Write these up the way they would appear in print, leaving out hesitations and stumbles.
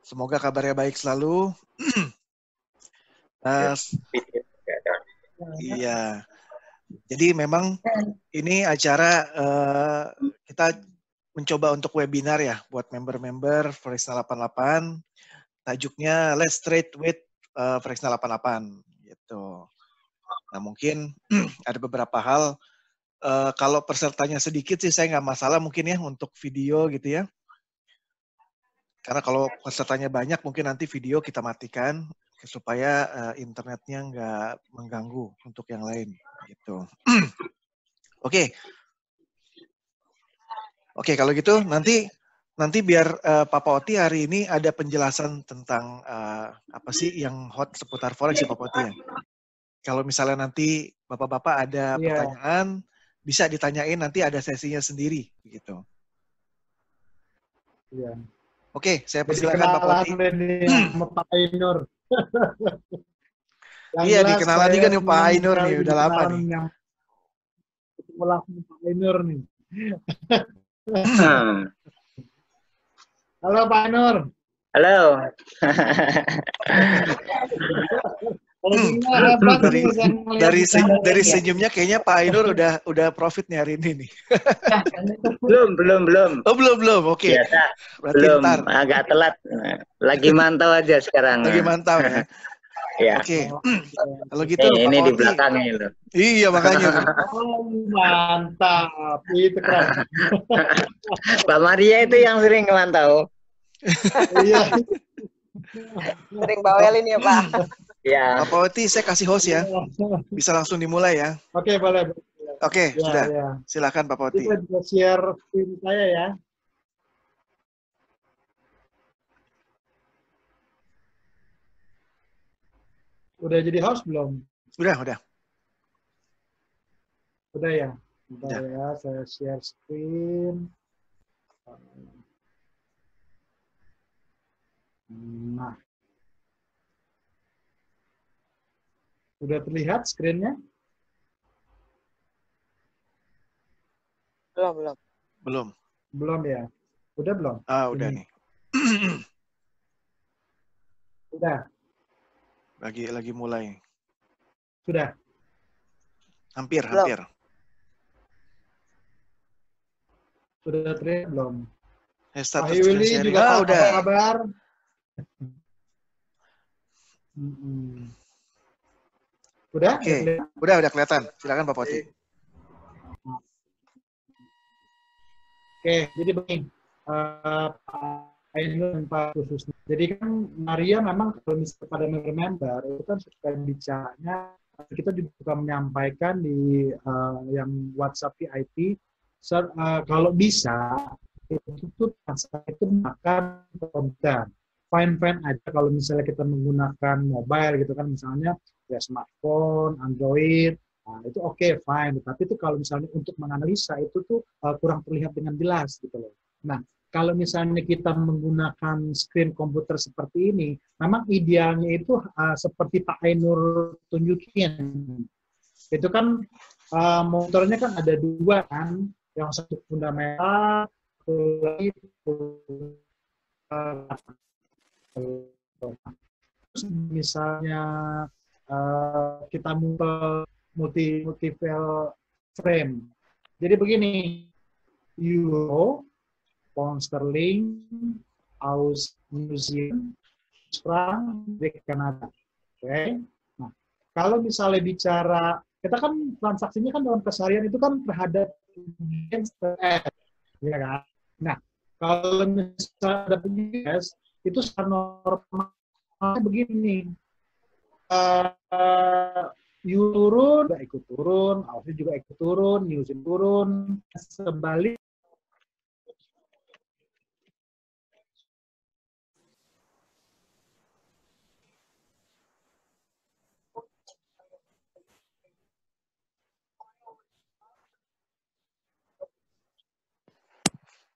Semoga kabarnya baik selalu. Uh, iya. Jadi memang ini acara kita mencoba untuk webinar ya buat member-member Frexna 88. Tajuknya Let's Trade with Frexna 88 gitu. Nah mungkin ada beberapa hal. Kalau pesertanya sedikit sih saya nggak masalah mungkin ya untuk video gitu ya. Karena kalau pesertanya banyak mungkin nanti video kita matikan supaya internetnya nggak mengganggu untuk yang lain gitu. Oke. Oke, kalau gitu nanti biar Papa Oti hari ini ada penjelasan tentang apa sih yang hot seputar forex ya Papa Oti ya. Kalau misalnya nanti Bapak-bapak ada pertanyaan bisa ditanyain, nanti ada sesinya sendiri gitu. Iya. Oke, saya persilakan Pak Poti. Sama Pak Ainur. Iya, dikenalan juga nih Pak Ainur nih, udah lama nih. Ketemu langsung Pak Ainur nih. Halo Pak Ainur. Halo. Dari senyumnya kayaknya Pak Ainur udah profit nih hari ini nih. Belum. Oh, belum. Oke. Biasa. Berarti belum, ntar. Agak telat. Lagi mantau aja sekarang. Lagi mantau ya. Ya. Oke. Kalau gitu ini di belakangnya itu. Iya, makanya tuh. Oh, mantap. Itu keren. Pak Maria itu yang sering mantau. Iya. Sering bawelin ya Pak. Ya. Pak Poti, saya kasih host ya. Bisa langsung dimulai ya. Oke, boleh. Oke, ya, sudah. Ya. Silakan Pak Poti. Kita bisa share screen saya ya. Udah jadi host belum? Udah. Udah ya. Bentar ya, saya share screen. Nah. Udah terlihat screen-nya? Belum. Ya. Udah belum? Udah nih. Udah. Lagi mulai. Sudah. Hampir. Sudah terlihat belum? Pak Willy juga udah. Kabar. Udah? Oke. Udah kelihatan. Silakan Pak Poti. Oke, jadi begini. Pak Ainur dan Pak khususnya. Jadi kan Maria memang kalau misalnya pada member itu kan suka bicaranya, kita juga suka menyampaikan di yang WhatsApp VIP. Kalau bisa itu tuh itu makan komputer. Fine aja kalau misalnya kita menggunakan mobile gitu kan, misalnya ya smartphone, Android, nah, itu oke, fine. Tapi itu kalau misalnya untuk menganalisa itu tuh kurang terlihat dengan jelas gitu loh. Nah, kalau misalnya kita menggunakan screen komputer seperti ini, memang idealnya itu seperti Pak Ainur tunjukin. Itu kan motornya kan ada dua kan, yang satu fundamental, satu lagi misalnya kita multi-level frame. Jadi begini, Euro, Pound Sterling, Aus New Zealand, Franc di Kanada. Oke. Nah, kalau misalnya bicara, kita kan transaksinya kan dalam keseharian itu kan terhadap ya kan? Nah, kalau misalnya ada US, itu secara normal begini. Euro juga ikut turun, Aussie juga ikut turun, New Zealand turun, sebalik.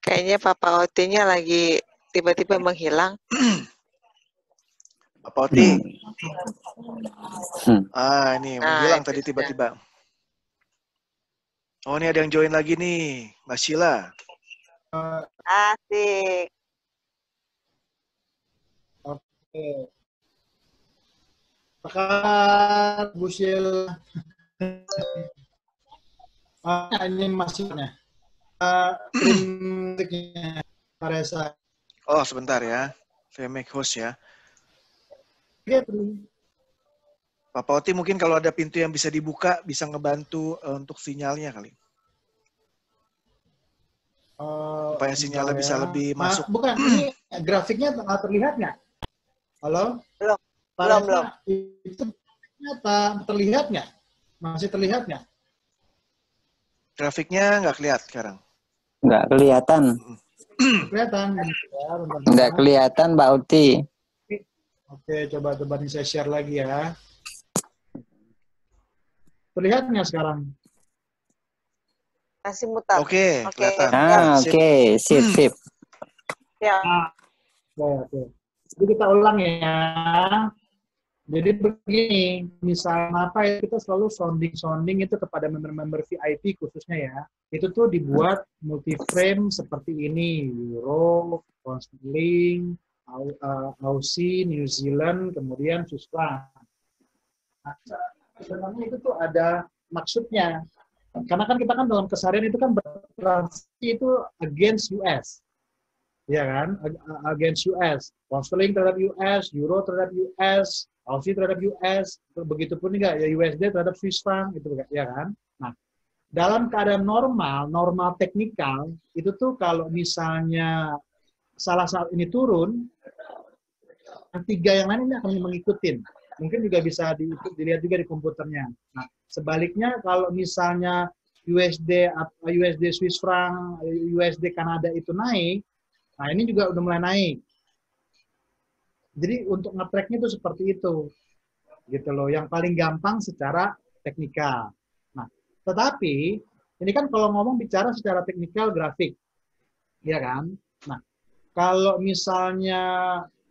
Kayaknya Papa Oti-nya lagi tiba-tiba menghilang. Papa Oti. Ini menghilang tadi tiba-tiba. Oh, ini ada yang join lagi nih, Mbak Sheila. Asik. Pakar Busil. Ini masuknya. Trimnya Paresa. Oh, sebentar ya. Saya make host ya. Pak Pauti mungkin kalau ada pintu yang bisa dibuka, bisa ngebantu untuk sinyalnya kali. Supaya sinyalnya bisa lebih masuk. Bukan, ini grafiknya terlihat nggak? Halo? Belum. Itu terlihat nggak? Masih terlihat nggak? Grafiknya nggak kelihatan sekarang. Nggak kelihatan. Kelihatan. Nggak kelihatan, Mbak Uti. Oke, coba nih saya share lagi ya. Terlihat nggak sekarang? Masih mutar. Oke, kelihatan. Oke. Sip. Ya. Oke. Jadi kita ulang ya. Jadi begini, misalnya apa ya, kita selalu sounding itu kepada member-member VIP khususnya ya. Itu tuh dibuat multi-frame seperti ini. Euro, pound sterling, Aussie, New Zealand, kemudian Swiss franc. Nah, sebenarnya itu tuh ada maksudnya. Karena kan kita kan dalam keseharian itu kan bertransaksi itu against US. Ya kan? Against US. Pound sterling terhadap US, Euro terhadap US, Aussie terhadap US, begitupun juga ya USD terhadap Swiss franc, gitu ya kan? Nah, dalam keadaan normal teknikal, itu tuh kalau misalnya salah satu ini turun, yang tiga yang lain ini akan mengikuti. Mungkin juga bisa dilihat juga di komputernya. Nah, sebaliknya kalau misalnya USD Swiss franc, USD Kanada itu naik, nah ini juga udah mulai naik. Jadi untuk nge-tracknya itu seperti itu, gitu loh. Yang paling gampang secara teknikal. Nah, tetapi ini kan kalau ngomong bicara secara teknikal grafik, ya kan? Nah, kalau misalnya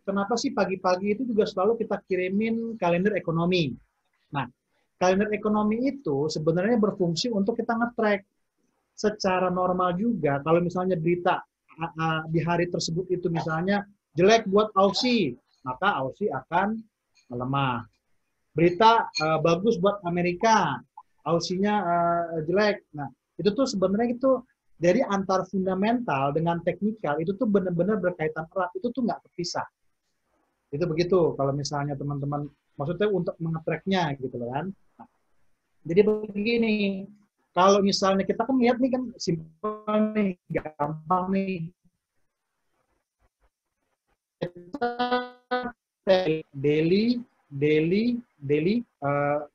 kenapa sih pagi-pagi itu juga selalu kita kirimin kalender ekonomi. Nah, kalender ekonomi itu sebenarnya berfungsi untuk kita nge-track secara normal juga. Kalau misalnya berita di hari tersebut itu misalnya jelek buat Aussie, maka Aussie akan melemah. Berita bagus buat Amerika, Aussie-nya jelek. Nah, itu tuh sebenarnya itu jadi antar fundamental dengan teknikal itu tuh benar-benar berkaitan erat. Itu tuh nggak terpisah. Itu begitu kalau misalnya teman-teman maksudnya untuk mengetracknya gitu kan. Nah, jadi begini, kalau misalnya kita kan lihat nih kan simpel nih, gampang nih. Daily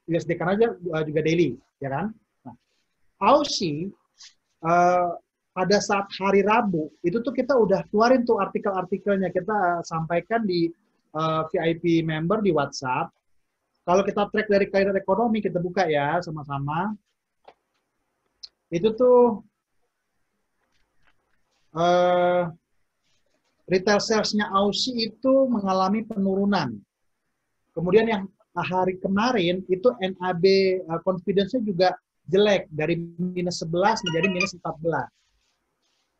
USD Kanada juga daily, ya kan? Nah, Aussie pada saat hari Rabu itu tuh kita udah keluarin tuh artikel-artikelnya, kita sampaikan di VIP member di WhatsApp. Kalau kita track dari kalender ekonomi, kita buka ya sama-sama. Itu tuh retail sales-nya Aussie itu mengalami penurunan. Kemudian yang hari kemarin itu NAB confidence-nya juga jelek dari minus 11 menjadi minus 14.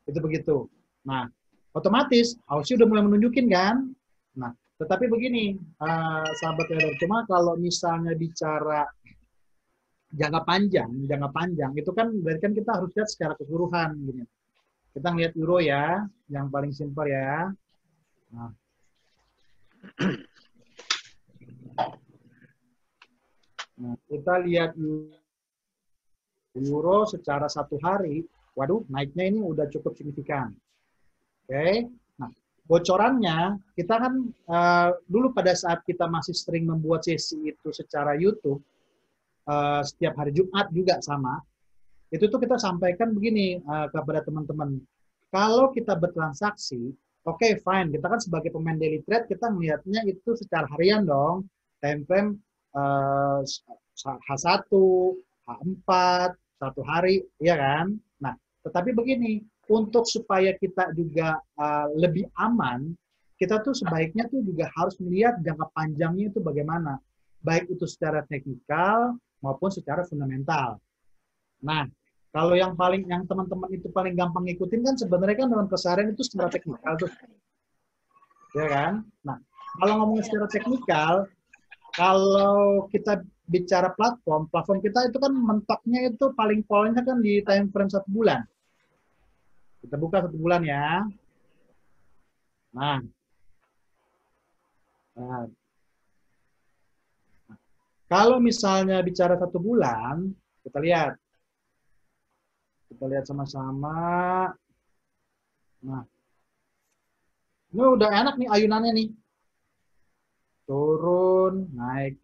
Itu begitu. Nah, otomatis Aussie udah mulai menunjukin kan. Nah, tetapi begini, sahabat trader, cuma kalau misalnya bicara jangka panjang itu kan berarti kan kita harus lihat secara keseluruhan gini. Kita lihat euro ya, yang paling simpel ya. Nah. Nah, kita lihat euro secara satu hari, waduh, naiknya ini udah cukup signifikan. Oke, nah bocorannya kita kan dulu pada saat kita masih sering membuat sesi itu secara YouTube, setiap hari Jumat juga sama. Itu tuh kita sampaikan begini kepada teman-teman. Kalau kita bertransaksi, oke, fine. Kita kan sebagai pemain daily trade, kita melihatnya itu secara harian dong. Time frame H1, H4, satu hari, ya kan? Nah, tetapi begini, untuk supaya kita juga lebih aman, kita tuh sebaiknya tuh juga harus melihat jangka panjangnya itu bagaimana. Baik itu secara teknikal maupun secara fundamental. Nah, kalau yang teman-teman itu paling gampang ngikutin kan sebenarnya kan dalam keseharian itu secara teknikal tuh. Ya kan? Nah, kalau ngomongin secara teknikal, kalau kita bicara platform kita itu kan mentoknya itu paling poinnya kan di time frame 1 bulan. Kita buka 1 bulan ya. Nah, kalau misalnya bicara 1 bulan, kita lihat sama-sama. Nah, ini udah enak nih ayunannya nih. Turun, naik.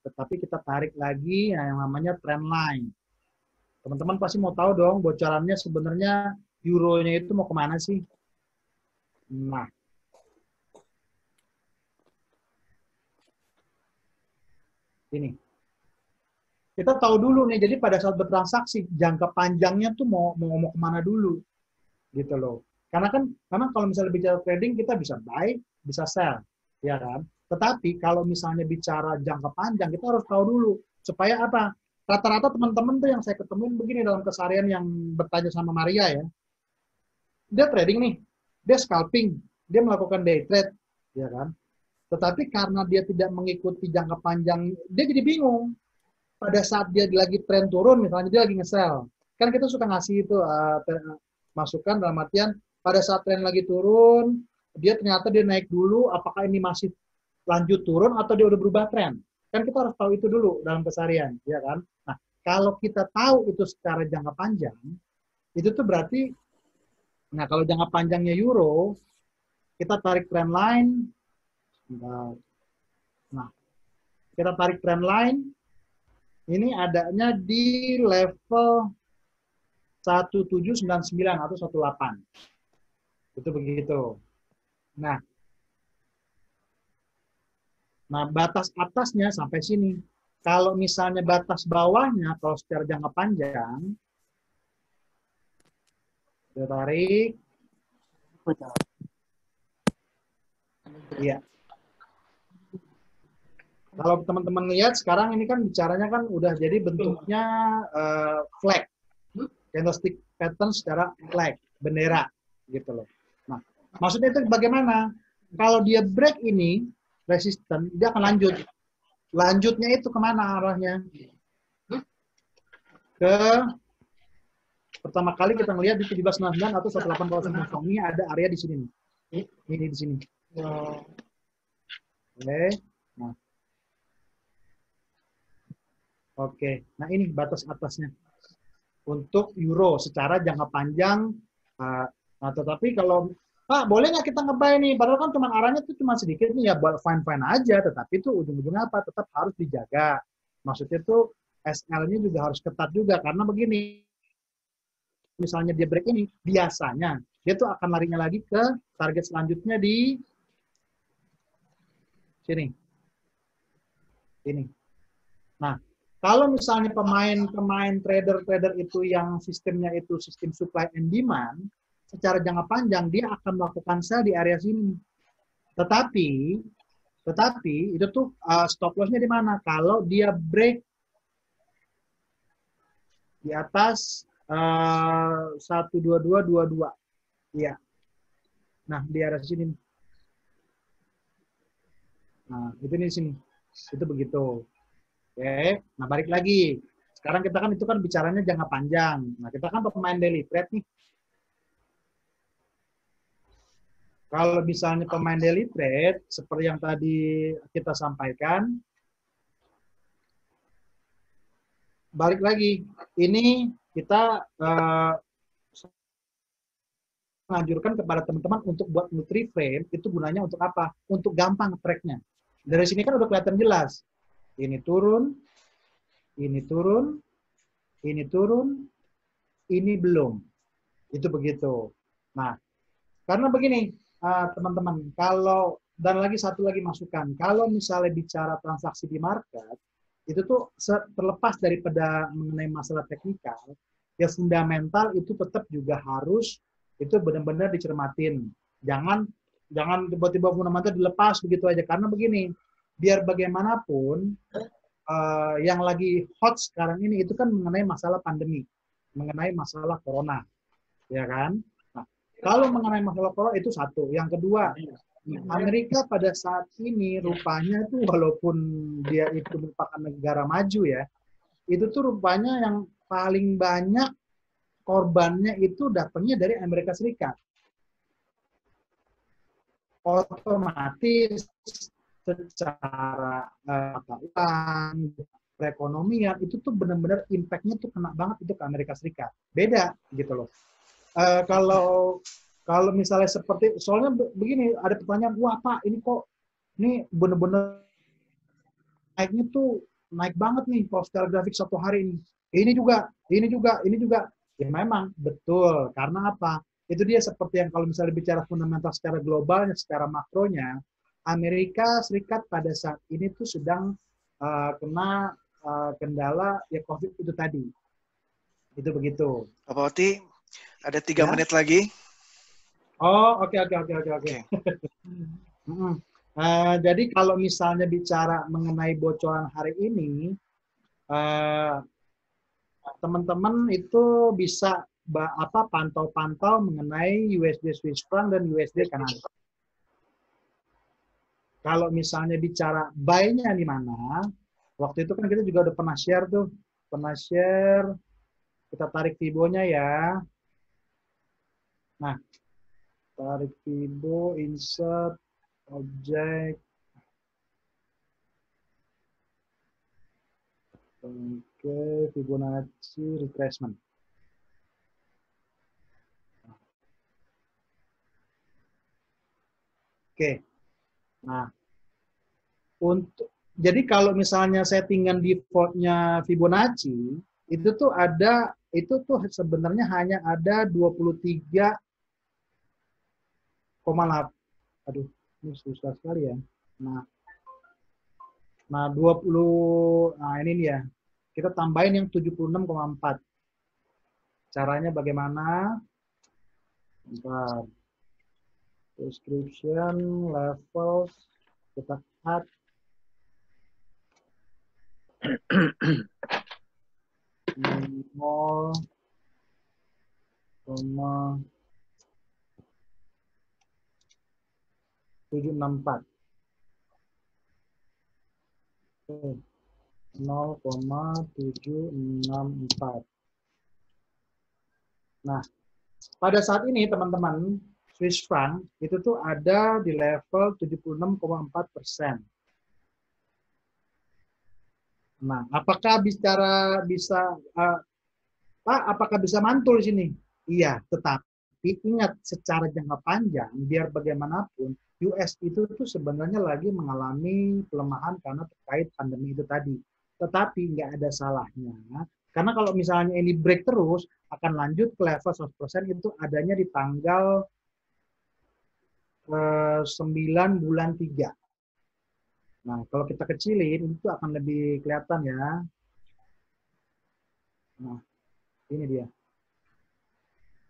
Tetapi kita tarik lagi yang namanya trend line. Teman-teman pasti mau tahu dong bocorannya sebenarnya euronya itu mau kemana sih? Nah, ini. Kita tahu dulu nih, jadi pada saat bertransaksi, jangka panjangnya tuh mau kemana dulu. Gitu loh. Karena kan, memang kalau misalnya bicara trading, kita bisa buy, bisa sell. Ya kan? Tetapi kalau misalnya bicara jangka panjang, kita harus tahu dulu. Supaya apa? Rata-rata teman-teman tuh yang saya ketemuin begini dalam keseharian yang bertanya sama Maria ya. Dia trading nih, dia scalping, dia melakukan day trade, ya kan? Tetapi karena dia tidak mengikuti jangka panjang, dia jadi bingung. Pada saat dia lagi tren turun, misalnya dia lagi nge-sell. Kan kita suka ngasih itu masukan dalam artian, pada saat tren lagi turun, dia ternyata dia naik dulu, apakah ini masih lanjut turun atau dia udah berubah tren? Kan kita harus tahu itu dulu dalam keseharian, ya kan? Nah, kalau kita tahu itu secara jangka panjang, itu tuh berarti, nah kalau jangka panjangnya euro, kita tarik trend line, nah, kita tarik trend line, ini adanya di level 1799 atau 18. Itu begitu. Nah, batas atasnya sampai sini. Kalau misalnya batas bawahnya, kalau secara jangka panjang, kita tarik. Iya. Kalau teman-teman lihat sekarang ini kan bicaranya kan udah jadi bentuknya flag. Candlestick pattern secara flag, bendera gitu loh. Nah, maksudnya itu bagaimana? Kalau dia break ini, resisten, dia akan lanjut. Lanjutnya itu kemana arahnya? Ke pertama kali kita ngelihat di 1799 atau 1800 ini ada area di sini. Ini di sini. Oke. Nah. Oke. Nah, ini batas atasnya. Untuk euro secara jangka panjang. Nah, tetapi kalau Pak, boleh nggak kita nge-buy nih? Padahal kan cuma arahnya tuh cuma sedikit nih ya, fine-fine aja. Tetapi itu ujung-ujungnya apa? Tetap harus dijaga. Maksudnya tuh SL-nya juga harus ketat juga. Karena begini, misalnya dia break ini, biasanya dia tuh akan larinya lagi ke target selanjutnya di sini. Ini. Nah, kalau misalnya pemain trader itu yang sistemnya itu sistem supply and demand, secara jangka panjang dia akan melakukan sell di area sini. Tetapi itu tuh stop loss-nya di mana? Kalau dia break di atas 12222. Iya. Nah, di area sini. Nah, itu di sini. Itu begitu. Oke. Nah, balik lagi. Sekarang kita kan itu kan bicaranya jangka panjang. Nah, kita kan pemain daily trade nih. Kalau misalnya pemain daily trade, seperti yang tadi kita sampaikan, balik lagi, ini kita menganjurkan kepada teman-teman untuk buat nutri frame, itu gunanya untuk apa? Untuk gampang tracknya. Dari sini kan udah kelihatan jelas. Ini turun, ini turun, ini turun, ini belum. Itu begitu. Nah, karena begini, teman-teman, kalau dan lagi satu lagi masukan, kalau misalnya bicara transaksi di market, itu tuh terlepas daripada mengenai masalah teknikal, ya fundamental itu tetap juga harus itu benar-benar dicermatin. Jangan tiba-tiba fundamental dilepas begitu aja, karena begini, biar bagaimanapun yang lagi hot sekarang ini itu kan mengenai masalah pandemi, mengenai masalah corona, ya kan? Kalau mengenai masalah corona itu satu. Yang kedua, Amerika pada saat ini rupanya tuh walaupun dia itu merupakan negara maju ya, itu tuh rupanya yang paling banyak korbannya itu datangnya dari Amerika Serikat. Otomatis secara mata uang, perekonomian itu tuh benar-benar impact-nya tuh kena banget itu ke Amerika Serikat. Beda gitu loh. Kalau misalnya seperti, soalnya begini, ada pertanyaan, wah Pak, ini kok, ini bener-bener naiknya tuh naik banget nih kalau secara grafik satu hari ini. Ini juga, ini juga, ini juga. Ya memang, betul. Karena apa? Itu dia seperti yang kalau misalnya bicara fundamental secara globalnya, secara makronya, Amerika Serikat pada saat ini tuh sedang kena kendala ya COVID itu tadi. Itu begitu. Pak Oti, ada 3 Ya. menit lagi. Oh, oke. Jadi kalau misalnya bicara mengenai bocoran hari ini, teman-teman itu bisa pantau-pantau mengenai USD Swiss franc dan USD Kanada. Kalau misalnya bicara buy-nya di mana, waktu itu kan kita juga udah pernah share tuh, kita tarik Fibo-nya ya. Nah, tarik Fibo, insert, objek. Oke, Fibonacci retracement. Oke. Nah, jadi kalau misalnya settingan default-nya Fibonacci, itu tuh sebenarnya hanya ada 23,8. Aduh, ini susah sekali ya. Nah 20, ini dia. Kita tambahin yang 76,4. Caranya bagaimana? Bentar. Description, levels, kita add. Nol, 764. 0,764. Nah, pada saat ini teman-teman, Swiss franc itu tuh ada di level 76,4%. Nah, apakah apakah bisa mantul di sini? Iya, tetapi ingat secara jangka panjang, biar bagaimanapun, US itu tuh sebenarnya lagi mengalami pelemahan karena terkait pandemi itu tadi. Tetapi nggak ada salahnya, karena kalau misalnya ini break terus, akan lanjut ke level 100% itu adanya di tanggal 9 bulan 3. Nah, kalau kita kecilin, itu akan lebih kelihatan ya. Nah, ini dia.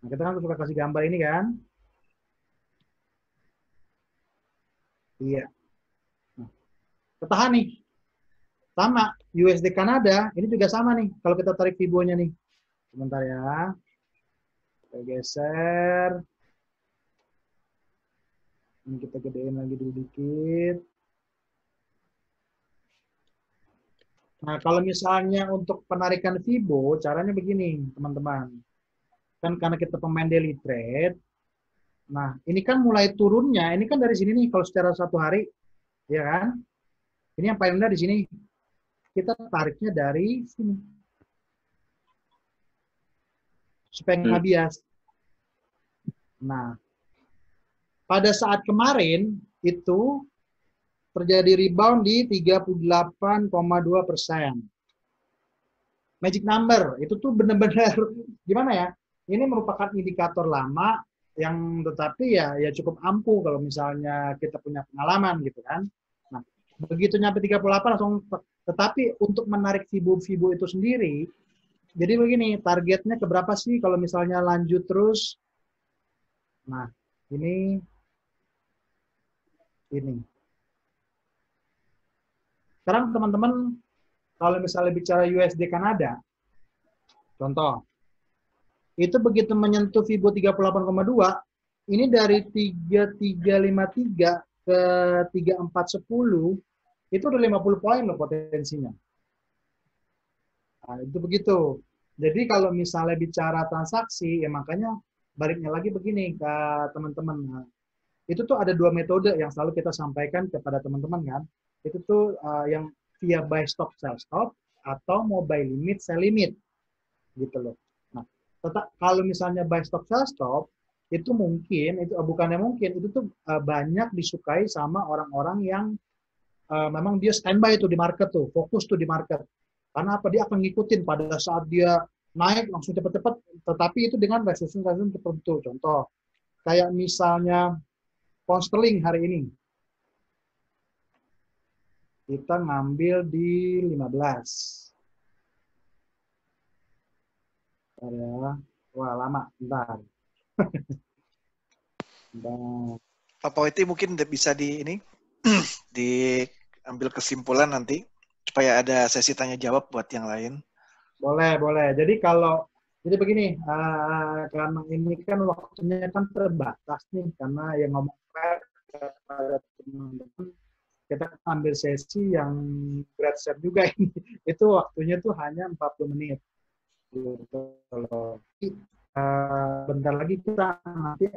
Nah, kita kan suka kasih gambar ini kan. Iya. Nah, ketahan nih. Sama, USD Kanada, ini juga sama nih. Kalau kita tarik Fibo-nya nih. Sebentar ya. Kita geser. Ini kita gedein lagi dulu dikit. Nah, kalau misalnya untuk penarikan Fibo, caranya begini, teman-teman. Kan karena kita pemain daily trade, nah, ini kan mulai turunnya, ini kan dari sini nih, kalau secara satu hari, ya kan? Ini yang paling rendah di sini. Kita tariknya dari sini. Supaya nggak bias. Nah, pada saat kemarin, itu terjadi rebound di 38,2%. Magic number, itu tuh benar-benar, gimana ya? Ini merupakan indikator lama yang tetapi ya cukup ampuh kalau misalnya kita punya pengalaman gitu kan. Nah, begitu nyampe 38 langsung, tetapi untuk menarik Fibo itu sendiri, jadi begini, targetnya ke berapa sih kalau misalnya lanjut terus? Nah, ini. Sekarang teman-teman, kalau misalnya bicara USD Kanada, contoh, itu begitu menyentuh Fibo 38,2, ini dari 3353 ke 3410 itu udah 50 poin loh potensinya. Nah, itu begitu. Jadi kalau misalnya bicara transaksi, ya makanya baliknya lagi begini ke teman-teman. Nah, itu tuh ada dua metode yang selalu kita sampaikan kepada teman-teman kan. Itu tuh yang via buy stop sell stop atau mau buy limit sell limit gitu loh. Nah, tetap kalau misalnya buy stop sell stop itu mungkin itu bukannya mungkin itu tuh banyak disukai sama orang-orang yang memang dia standby tuh di market tuh, fokus tuh di market. Karena apa? Dia akan ngikutin pada saat dia naik langsung cepat-cepat, tetapi itu dengan resistance tertentu. Contoh, kayak misalnya pound sterling hari ini. Kita ngambil di 15. Bentar ya. Wah, lama. Bentar. Bentar. Pak Pawiti mungkin bisa di ini diambil kesimpulan nanti supaya ada sesi tanya jawab buat yang lain. Boleh, boleh. Jadi begini, karena ini kan waktunya kan terbatas nih, karena yang ngomong kepada teman-teman, kita ambil sesi yang grad set juga ini. Itu waktunya tuh hanya 40 menit. Bentar lagi kita nanti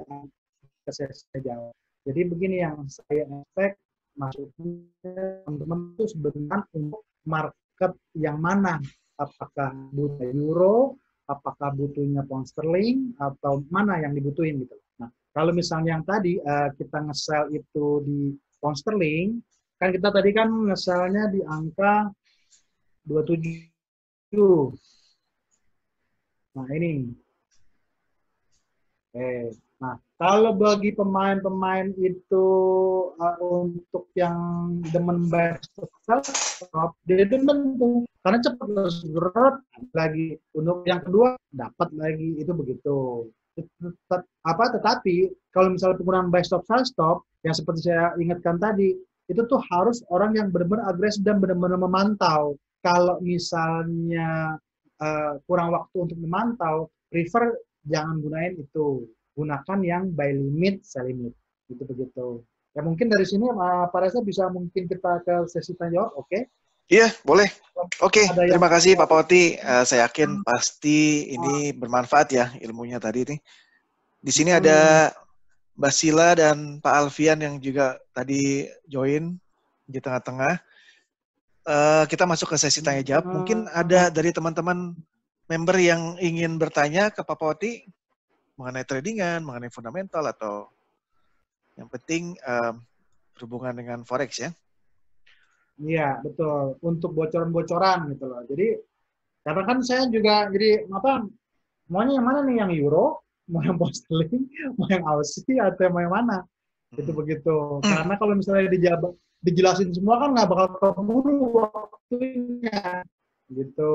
ke sesi jawab. Jadi begini yang saya expect, maksudnya teman-teman itu sebenarnya untuk market yang mana? Apakah butuh euro, apakah butuhnya pound sterling, atau mana yang dibutuhin gitu. Nah, kalau misalnya yang tadi kita nge-sell itu di pound sterling, kan kita tadi kan nge-sell-nya di angka 27. Nah, ini. Nah, kalau bagi pemain-pemain itu untuk yang demen stop, dia demen tuh karena cepat gerak lagi. Untuk yang kedua dapat lagi itu begitu. Tetapi kalau misalnya penggunaan buy stop sell stop yang seperti saya ingatkan tadi itu tuh harus orang yang benar-benar agresif dan benar-benar memantau. Kalau misalnya kurang waktu untuk memantau, prefer jangan gunain itu. Gunakan yang buy limit, sell limit. Gitu begitu. Ya mungkin dari sini Pak Reza bisa mungkin kita ke sesi tanya jawab, oke? Iya, boleh. Oke, terima kasih Pak Pawiti. Saya yakin pasti ini bermanfaat ya ilmunya tadi nih. Di sini ada Mbak Sila dan Pak Alfian yang juga tadi join di tengah-tengah. Kita masuk ke sesi tanya jawab. Mungkin ada dari teman-teman member yang ingin bertanya ke Pak Pawiti mengenai tradingan, mengenai fundamental, atau yang penting berhubungan dengan forex ya. Iya, betul. Untuk bocoran-bocoran gitu loh. Jadi, karena kan saya juga jadi maunya yang mana nih? Yang euro, mau yang pound sterling, mau yang Aussie, atau mau yang mana? Itu begitu. Karena kalau misalnya dijelasin semua kan nggak bakal keburu waktunya. Gitu.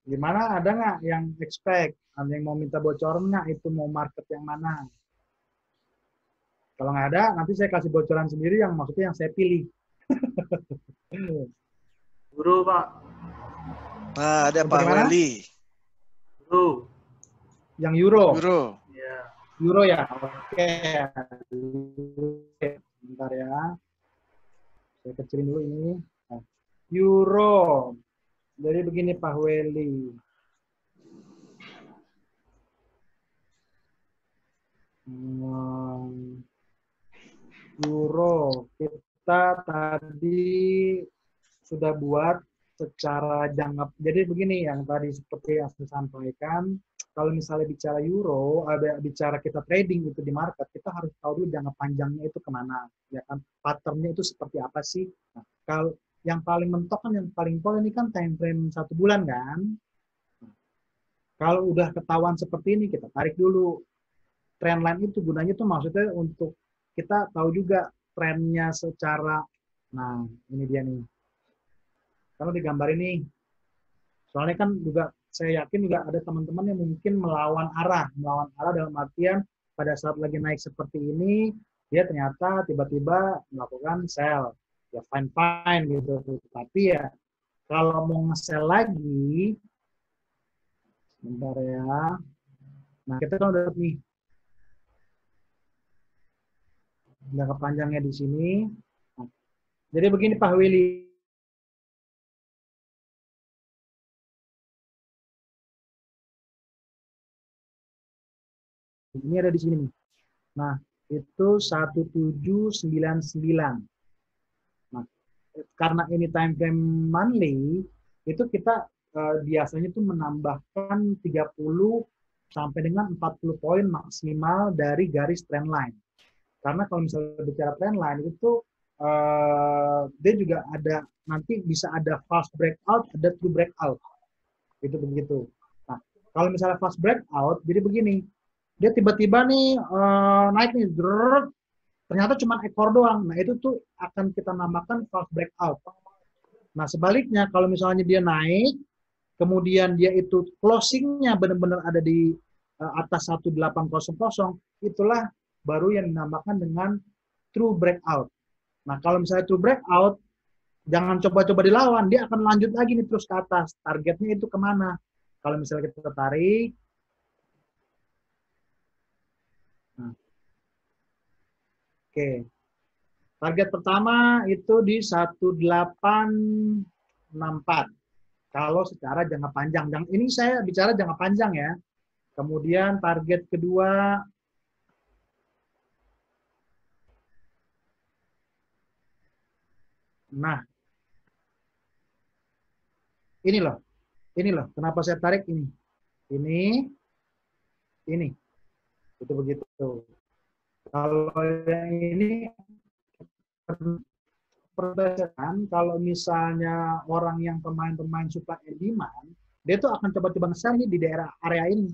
Gimana, ada nggak yang expect? Ada yang mau minta bocoran nggak? Itu mau market yang mana? Kalau nggak ada, nanti saya kasih bocoran sendiri yang maksudnya yang saya pilih. Guru, Pak. Ada Pak Weli. Guru. Yang euro. Euro. Ya. Euro ya. Oke. Bentar ya. Saya kecilin dulu ini. Nah, euro. Jadi begini Pak Weli. Euro. Kita tadi sudah buat secara jangka. Jadi begini yang tadi seperti yang saya sampaikan, kalau misalnya bicara euro, bicara kita trading itu di market, kita harus tahu dulu jangka panjangnya itu kemana, ya kan? Patternnya itu seperti apa sih? Nah, kalau yang paling mentok kan, yang paling pol ini kan time frame 1 bulan kan? Nah, kalau udah ketahuan seperti ini, kita tarik dulu. Trendline itu gunanya tuh maksudnya untuk kita tahu juga trennya secara, nah ini dia nih. Kalau digambar ini, soalnya kan juga saya yakin juga ada teman-teman yang mungkin melawan arah dalam artian pada saat lagi naik seperti ini, dia ternyata tiba-tiba melakukan sell, ya fine gitu. Tapi ya kalau mau nge-sell lagi, sebentar ya. Nah kita kan udah nih jangka panjangnya di sini. Nah, jadi begini Pak Willy. Ini ada di sini nih. Nah, itu 1799. Nah, karena ini time frame monthly, itu kita biasanya tuh menambahkan 30 sampai dengan 40 poin maksimal dari garis trend line. Karena kalau misalnya bicara trend line itu dia juga ada nanti bisa ada fast breakout, ada true breakout. Itu begitu. Nah, kalau misalnya fast breakout, jadi begini, dia tiba-tiba nih naik nih, ternyata cuma ekor doang. Nah, itu tuh akan kita namakan fast breakout. Nah, sebaliknya kalau misalnya dia naik, kemudian dia itu closing-nya benar-benar ada di atas 1800, itulah baru yang dinamakan dengan true breakout. Nah, kalau misalnya true breakout, jangan coba-coba dilawan, dia akan lanjut lagi nih terus ke atas. Targetnya itu kemana? Kalau misalnya kita tarik, nah, oke. Target pertama itu di 1864. Kalau secara jangka panjang. Ini saya bicara jangka panjang ya. Kemudian target kedua, nah, ini loh, kenapa saya tarik ini, itu begitu. Kalau yang ini berdasarkan kalau misalnya orang yang pemain supply and demand, dia tuh akan coba-coba nge-sell di daerah area ini,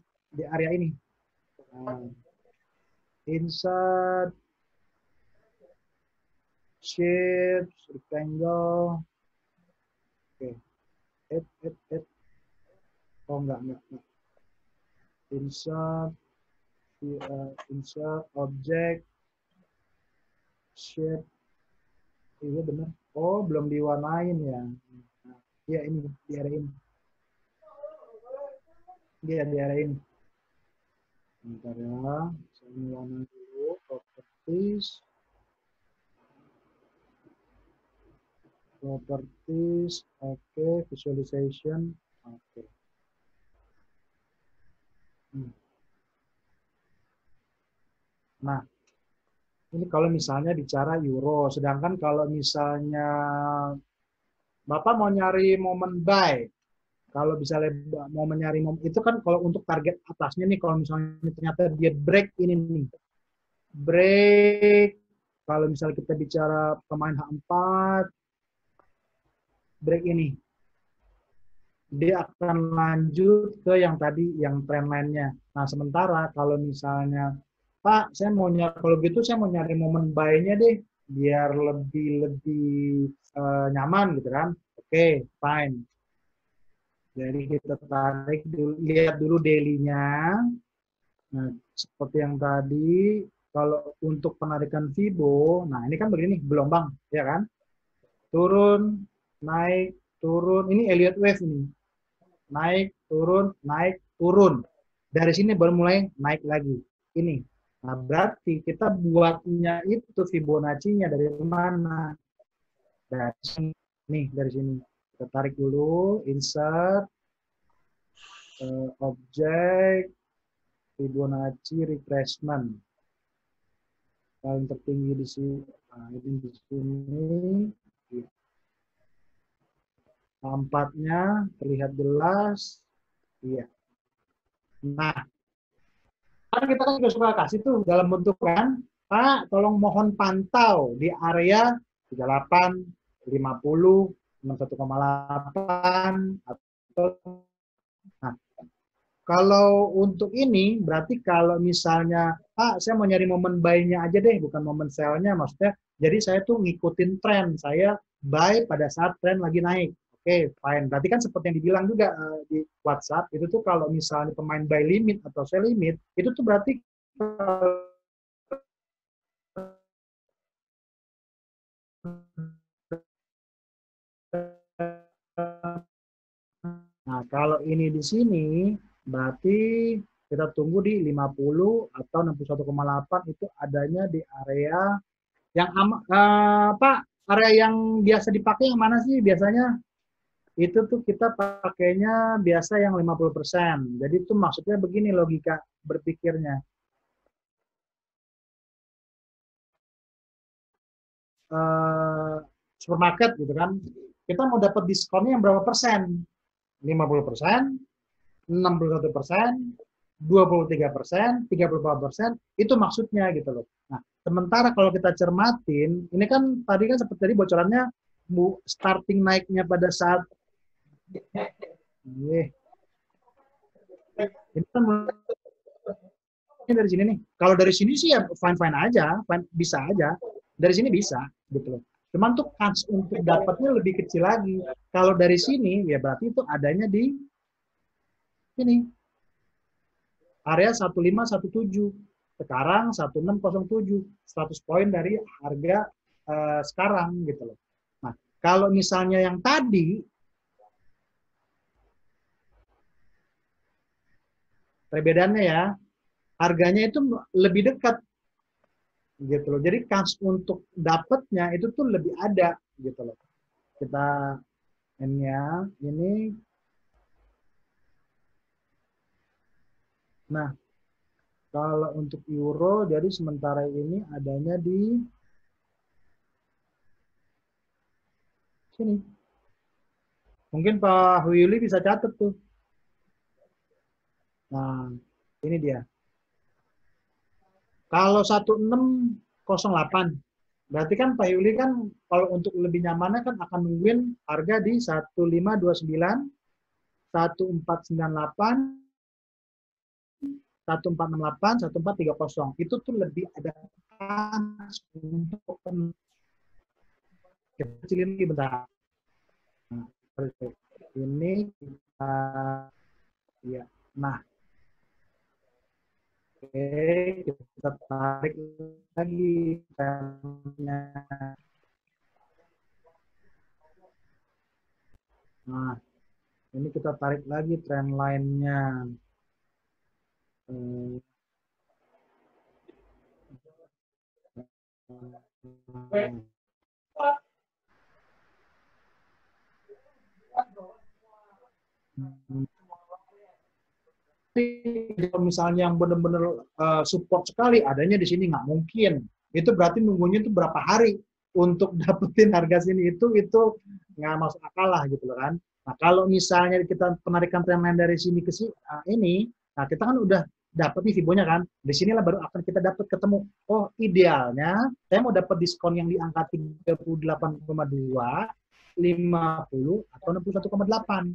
insert, shapes, rectangle, oke, oh enggak, insert object, shape, iya benar. Oh, belum diwarnain ya. Ya ini di area ini. Dia di area ini. Bentar ya, saya warna dulu. Properties, oke, visualization, oke. Nah, ini kalau misalnya bicara euro, sedangkan kalau misalnya Bapak mau nyari momen buy, kalau misalnya mau mencari momen, itu kan kalau untuk target atasnya nih, kalau misalnya ternyata dia break ini nih, break, kalau misalnya kita bicara pemain H4, break ini, dia akan lanjut ke yang tadi, yang trend line-nya. Nah, sementara kalau misalnya, Pak, saya mau nyari, kalau gitu saya mau nyari momen buy-nya deh, biar lebih nyaman gitu kan. Oke, fine. Jadi kita tarik dulu, lihat dulu daily-nya. Nah, seperti yang tadi, kalau untuk penarikan Fibo, nah ini kan begini, gelombang, ya kan? Turun, naik, turun. Ini Elliott Wave ini. Naik, turun. Dari sini baru mulai naik lagi. Ini. Nah, berarti kita buatnya itu Fibonacci-nya dari mana? Dari sini. Nih, dari sini. Kita tarik dulu, insert, objek, Fibonacci retracement. Paling tertinggi di sini. Nah, ini di sini. Nampaknya terlihat jelas. Iya. Nah, sekarang kita kan juga suka kasih tuh dalam bentuk kan, Pak, tolong mohon pantau di area 38, 50, 61,8 atau nah, kalau untuk ini berarti kalau misalnya Pak, saya mau nyari momen buy-nya aja deh, bukan momen sell-nya, maksudnya jadi saya tuh ngikutin tren, saya buy pada saat tren lagi naik. Oke, fine. Berarti kan seperti yang dibilang juga di WhatsApp, itu tuh kalau misalnya pemain buy limit atau sell limit, itu tuh berarti nah, kalau ini di sini, berarti kita tunggu di 50 atau 61,8 itu adanya di area Yang Pak, area yang biasa dipakai yang mana sih biasanya? Itu tuh kita pakainya biasa yang 50%. Jadi itu maksudnya begini logika berpikirnya. Supermarket gitu kan, kita mau dapat diskonnya yang berapa persen? 50%, 61%, 23%, 34%, itu maksudnya gitu loh. Nah, sementara kalau kita cermatin, ini kan tadi kan seperti tadi bocorannya starting naiknya pada saat ini kan dari sini nih. Kalau dari sini sih ya fine-fine aja, bisa aja. Dari sini bisa gitu loh. Cuman tuh chance untuk dapatnya lebih kecil lagi. Kalau dari sini ya berarti itu adanya di ini. Area 1517. Sekarang 1607. 100 poin dari harga sekarang gitu loh. Nah, kalau misalnya yang tadi perbedaannya ya, harganya itu lebih dekat gitu loh. Jadi kans untuk dapatnya itu tuh lebih ada gitu loh. Kita N-nya ini. Nah, kalau untuk euro jadi sementara ini adanya di sini. Mungkin Pak Huyuli bisa catat tuh. Nah, ini dia. Kalau 1608, berarti kan Pak Yuli kan kalau untuk lebih nyamannya kan akan nungguin harga di 1529, 1498, 1468, 1430. Itu tuh lebih ada untuk kita kecilin lagi bentar. Nah, ini kita ya. Nah, oke, kita tarik lagi trennya. Nah, ini kita tarik lagi trend line-nya. Kalau misalnya yang benar-benar support sekali adanya di sini nggak mungkin. Itu berarti nunggunya itu berapa hari untuk dapetin harga sini itu nggak masuk akal lah gitu loh kan. Nah kalau misalnya kita penarikan trendline dari sini ke sini ini, nah kita kan udah dapat nih Fibonya kan. Di sinilah baru akan kita dapat ketemu. Oh idealnya saya mau dapat diskon yang di angka 38,2, 50 atau 61,8.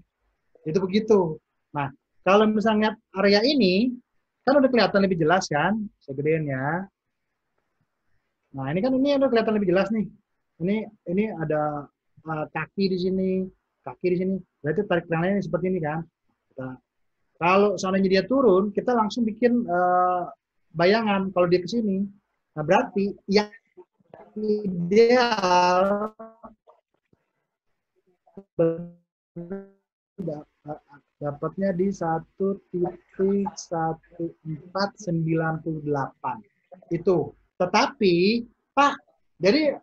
Itu begitu. Nah kalau misalnya area ini, kan udah kelihatan lebih jelas kan, saya gedein ya. Nah ini kan ini udah kelihatan lebih jelas nih. Ini ada kaki di sini, kaki di sini. Berarti tarik trennya seperti ini kan. Nah, kalau seandainya dia turun, kita langsung bikin bayangan kalau dia ke sini. Nah berarti yang ideal dapatnya di 1.1498 itu. Tetapi Pak, jadi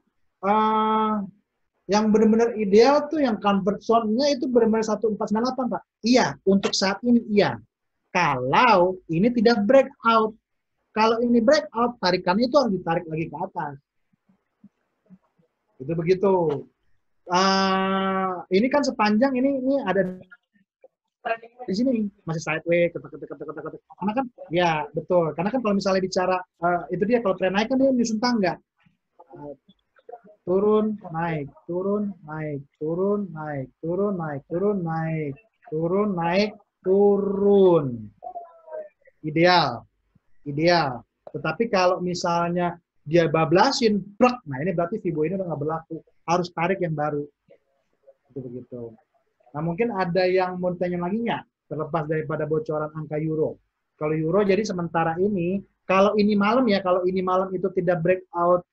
yang benar-benar ideal tuh yang convert zone-nya itu benar-benar 1498 Pak. Iya, untuk saat ini iya. Kalau ini tidak breakout. Kalau ini breakout, tarikannya itu harus ditarik lagi ke atas. Itu begitu. Ini kan sepanjang ini ada di sini masih sideways karena kan ya betul karena kan kalau misalnya bicara itu dia kalau tren naik kan dia nyusun tangga turun naik turun naik turun naik turun naik turun naik turun naik turun ideal tetapi kalau misalnya dia bablasin plak, nah ini berarti Fibo ini udah nggak berlaku, harus tarik yang baru itu begitu. Nah, mungkin ada yang mau tanya lagi nggak? Terlepas daripada bocoran angka euro. Kalau euro jadi sementara ini, kalau ini malam ya, kalau ini malam itu tidak breakout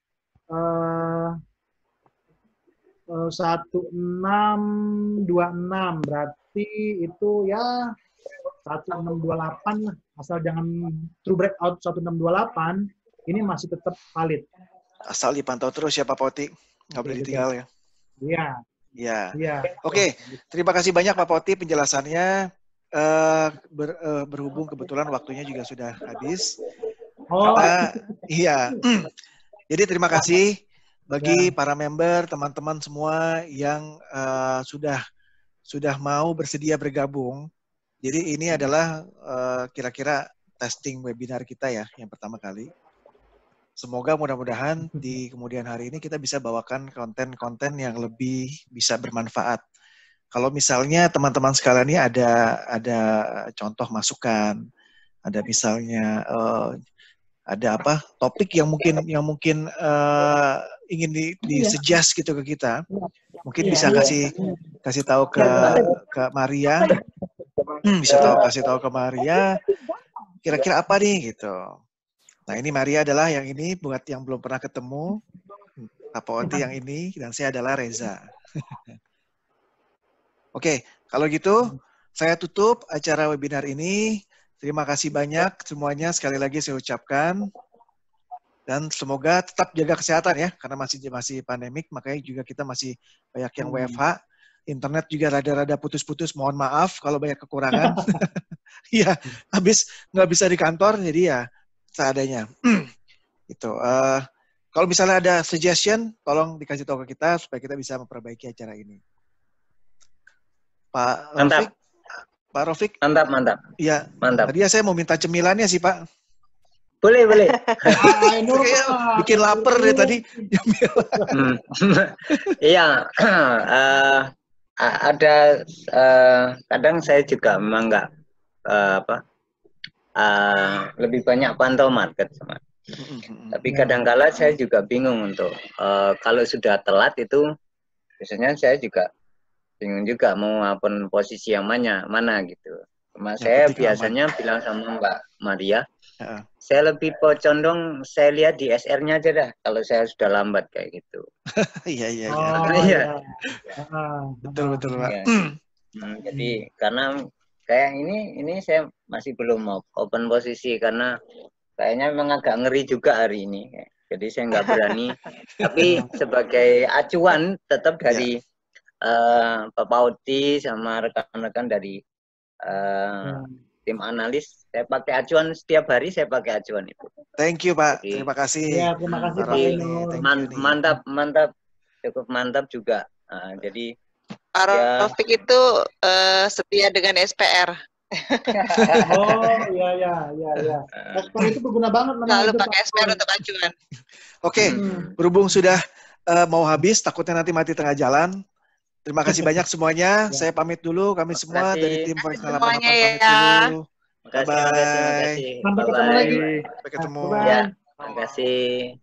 1626, berarti itu ya 1628 lah. Asal jangan true breakout 1628, ini masih tetap valid. Asal dipantau terus ya Pak Poti, nggak boleh ditinggal ya. Iya. Ya. Iya. Oke, terima kasih banyak Pak Poti penjelasannya. Berhubung kebetulan waktunya juga sudah habis. Oh, Iya. Jadi terima kasih bagi para member, teman-teman semua yang sudah mau bersedia bergabung. Jadi ini adalah kira-kira testing webinar kita ya, yang pertama kali. Semoga mudah-mudahan di kemudian hari ini kita bisa bawakan konten-konten yang lebih bisa bermanfaat. Kalau misalnya teman-teman sekalian ini ada contoh masukan, ada misalnya ada apa topik yang mungkin ingin di-suggest gitu ke kita, mungkin bisa kasih tahu ke Maria, kasih tahu ke Maria, kira-kira apa nih gitu. Nah ini Maria adalah yang ini buat yang belum pernah ketemu, Pak Oti yang ini, dan saya adalah Reza. Oke, kalau gitu saya tutup acara webinar ini. Terima kasih banyak semuanya, sekali lagi saya ucapkan. Dan semoga tetap jaga kesehatan ya, karena masih pandemik, makanya juga kita masih banyak yang WFH. Internet juga rada-rada putus-putus, mohon maaf kalau banyak kekurangan. Iya, habis nggak bisa di kantor, jadi ya seadanya. Itu. Kalau misalnya ada suggestion, tolong dikasih tahu ke kita supaya kita bisa memperbaiki acara ini. Pak Rafiq? Pak Rafiq? Mantap. Iya. Mantap. Tadi saya mau minta cemilannya sih, Pak. Boleh. Bikin lapar deh tadi. Iya. Ada kadang saya juga memang nggak lebih banyak pantau market sama. Tapi kadang-kala saya juga bingung untuk kalau sudah telat itu biasanya saya juga bingung juga mau apapun posisi yang mana gitu. Cuma saya biasanya bilang sama Mbak Maria, saya lebih condong saya lihat di SR-nya aja dah kalau saya sudah lambat kayak gitu. Iya. Betul Pak. Ya. Jadi karena kayak ini saya masih belum mau open posisi karena kayaknya memang agak ngeri juga hari ini. Jadi saya nggak berani. Tapi sebagai acuan tetap dari Pak Pauti sama rekan-rekan dari tim analis, saya pakai acuan setiap hari, saya pakai acuan itu. Thank you Pak, terima kasih. Ya, terima kasih Pak Ainur. Mantap, cukup mantap juga. Jadi Pak Rafiq itu setia dengan SPR. Oh iya. SPR itu berguna banget. Selalu pakai SPR untuk acuan. Oke, berhubung sudah mau habis, takutnya nanti mati tengah jalan. Terima kasih banyak semuanya. Saya pamit dulu. Kami semua dari tim Voice 88 pamit dulu. Bye-bye. Sampai ketemu lagi. Sampai ketemu. Ya, terima kasih.